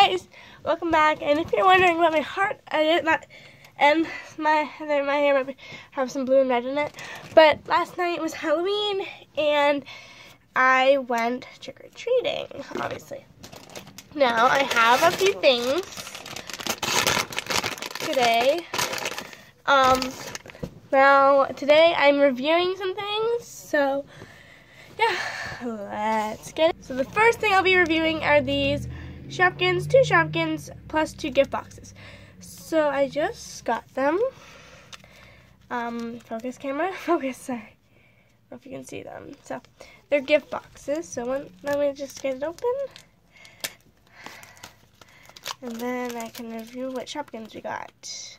guys, welcome back. And if you're wondering about my heart, and my hair might have some blue and red in it. But last night was Halloween, and I went trick-or-treating, obviously. Now I have a few things today. Now today I'm reviewing some things. So yeah, let's get it. So the first thing I'll be reviewing are these Shopkins, 2 Shopkins plus 2 gift boxes. So I just got them. Focus camera, focus, sorry. I don't know if you can see them. So they're gift boxes. So let me just get it open. And then I can review what Shopkins we got.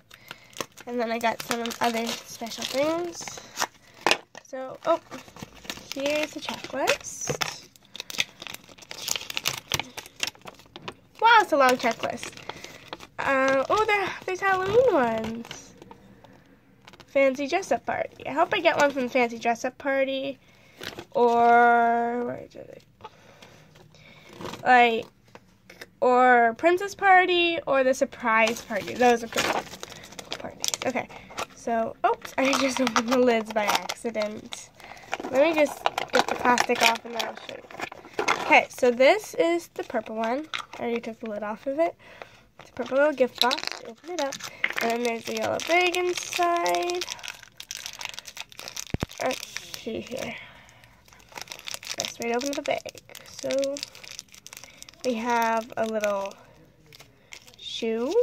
And then I got some other special things. So, oh, here's the checklist. Wow, it's a long checklist. Oh, there's Halloween ones. Fancy dress-up party. I hope I get one from the fancy dress-up party. Or, where is it? Or princess party, or the surprise party. Those are pretty parties. Okay, so, oops, I just opened the lids by accident. Let me just get the plastic off and then I'll show you. Okay, so this is the purple one. I already took the lid off of it. It's a purple little gift box. Open it up. And then there's the yellow bag inside. Let's see here. First, we open the bag. So we have a little shoe.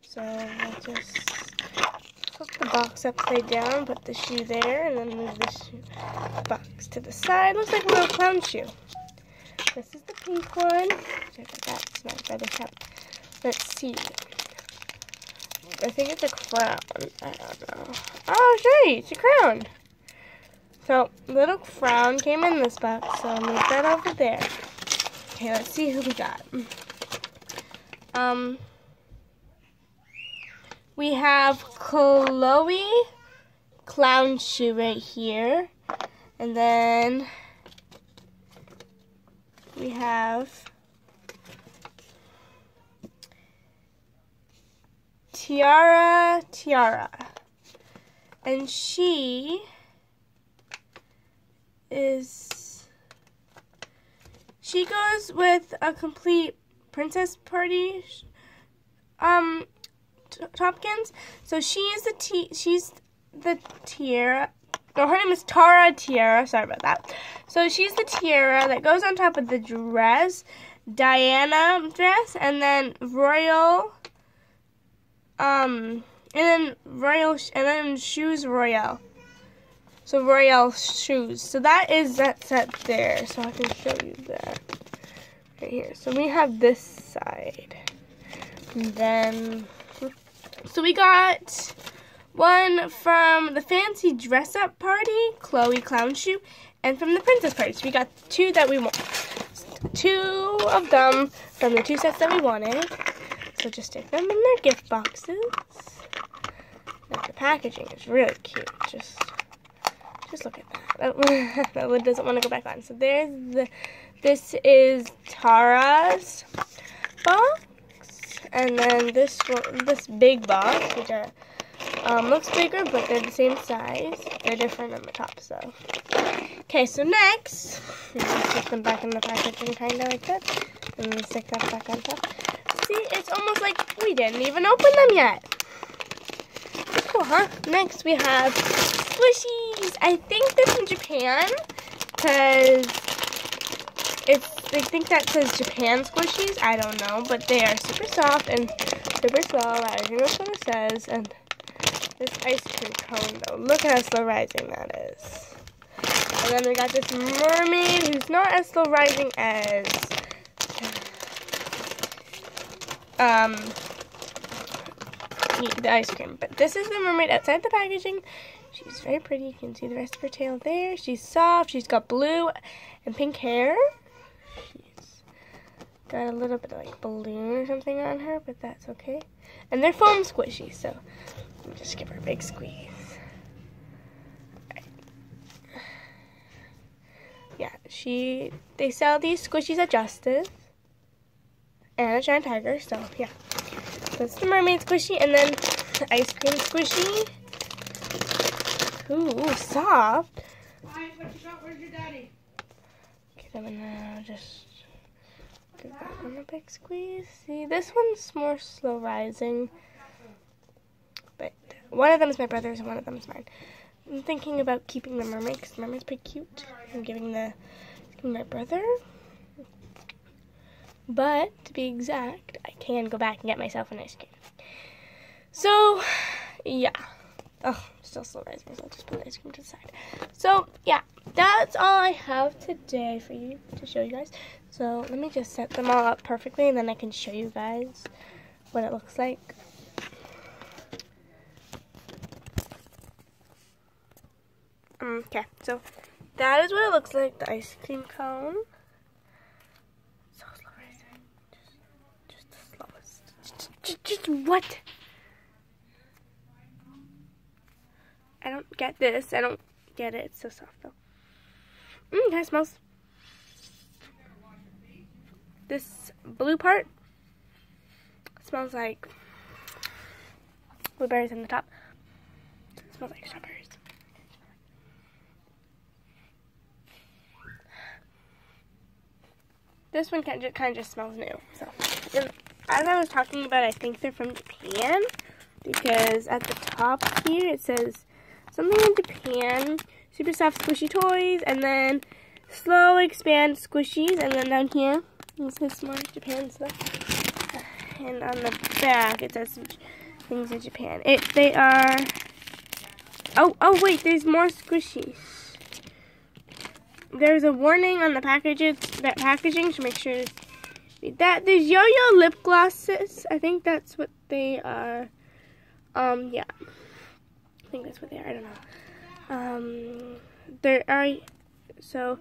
So we'll just flip the box upside down, put the shoe there, and then move the shoe box to the side. Looks like a little clown shoe. This is the pink one. That's my feather cap. Let's see. I think it's a crown. I don't know. Oh, right, it's a crown. So, little crown came in this box, so I'll move that over there. Okay, let's see who we got. We have Chloe clown shoe right here. And then we have Tiara. And she goes with a complete princess party Shopkins. So she's the tiara. No, her name is Tara Tiara. Sorry about that. So she's the tiara that goes on top of the dress, Diana dress, and then royal, and then shoes royale. So royale shoes. So that is that set there. So I can show you that right here. So we have this side, and then so we got one from the fancy dress-up party, Chloe clown shoe, and from the princess party. So we got 2 that we want. 2 of them from the 2 sets that we wanted. So just stick them in their gift boxes. And the packaging is really cute. Just look at that. That lid doesn't want to go back on. So this is Tara's box. And then this big box, which looks bigger, but they're the same size. They're different on the top, so. Okay, so next, we just stick them back in the packaging, kind of like that. And then stick that back on top. See, it's almost like we didn't even open them yet. Pretty cool, huh? Next, we have squishies. I think they're from Japan, because I think that says Japan squishies. I don't know, but they are super soft and super slow. I think that's what it says. And this ice cream cone, though, look at how slow rising that is. And then we got this mermaid who's not as slow rising as the ice cream. But this is the mermaid outside the packaging. She's very pretty. You can see the rest of her tail there. She's soft. She's got blue and pink hair. She's got a little bit of like balloon or something on her, but that's okay. And they're foam squishies, so let me just give her a big squeeze. Right. Yeah, they sell these squishies at Justice. and a giant tiger, so yeah. That's the mermaid squishy, and then the ice cream squishy. Ooh, soft. Where's your daddy? Okay, I'm gonna just give that one a big squeeze. See, this one's more slow rising, but one of them is my brother's and one of them is mine. I'm thinking about keeping the mermaid because the mermaid's pretty cute. I'm giving my brother. But to be exact, I can go back and get myself an ice cream. So, yeah. Oh, still slow rising, so I'll just put the ice cream to the side. So, yeah, that's all I have today for you to show you guys. So, let me just set them all up perfectly, and then I can show you guys what it looks like. Okay, so that is what it looks like, the ice cream cone. So slow rising. Just the slowest. Just what? I don't get this. I don't get it. It's so soft though. That smells. This blue part smells like blueberries in the top. It smells like strawberries. This one kind of just smells new. So, as I was talking about, I think they're from Japan because at the top here it says something in Japan, super soft squishy toys, and then slow expand squishies, and then down here it says more Japan stuff. And on the back it says things in Japan. They are. Oh wait, there's more squishies. There's a warning on the packaging, so make sure to read that. There's yo-yo lip glosses. I think that's what they are. Yeah. I think that's what they are. I don't know. There are, so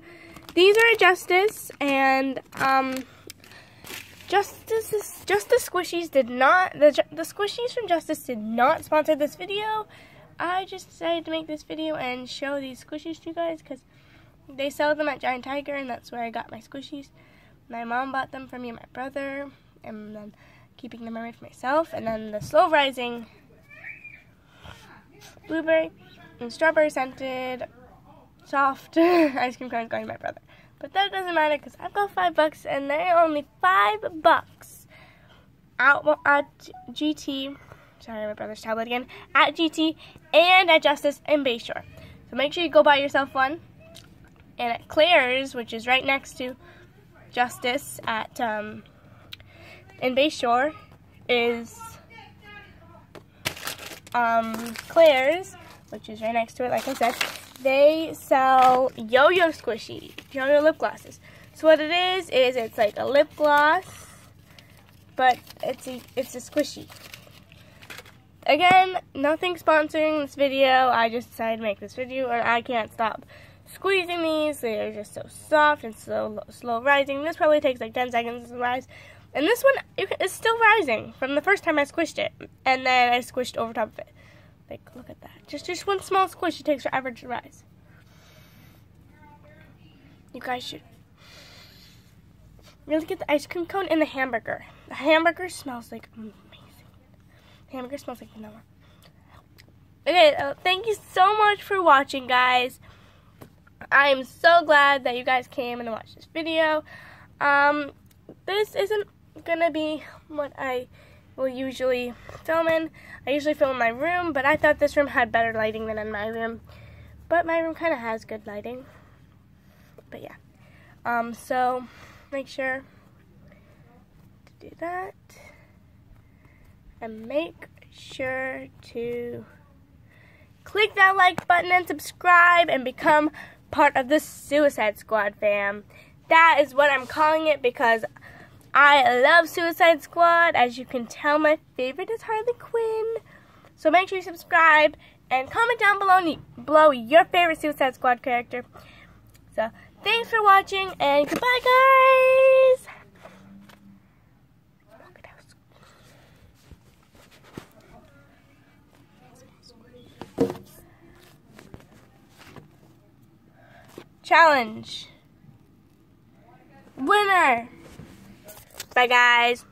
these are Justice, and Justice Squishies did not, the Squishies from Justice did not sponsor this video. I just decided to make this video and show these squishies to you guys because they sell them at Giant Tiger, and that's where I got my squishies. My mom bought them for me and my brother, and then keeping the mermaid for myself. And then the slow rising blueberry and strawberry scented soft ice cream cones going to my brother. But that doesn't matter because I've got $5 and they're only $5 out at GT. Sorry, my brother's tablet again. At GT and at Justice in Bayshore. So make sure you go buy yourself one. And at Claire's, which is right next to Justice at in Bayshore, is Claire's, which is right next to it. Like I said, they sell yo-yo squishy, yo-yo lip glosses. So what it is it's like a lip gloss, but it's a squishy. Again, nothing sponsoring this video. I just decided to make this video, and I can't stop squeezing these. They're just so soft and so slow rising. This probably takes like 10 seconds to rise. And this one is still rising from the first time I squished it. And then I squished over top of it. Like, look at that. Just one small squish, it takes forever to rise. You guys should really get the ice cream cone and the hamburger. The hamburger smells like amazing. The hamburger smells like vanilla. Okay, thank you so much for watching, guys. I am so glad that you guys came and watched this video. This isn't gonna be what I will usually film in. I usually film in my room, but I thought this room had better lighting than in my room. But my room kind of has good lighting. But yeah. So make sure to do that. And make sure to click that like button and subscribe and become part of the Suicide Squad fam. That is what I'm calling it because I love Suicide Squad. As you can tell, my favorite is Harley Quinn. So make sure you subscribe and comment down below your favorite Suicide Squad character. So thanks for watching and goodbye, guys. Challenge. Winner. Bye, guys.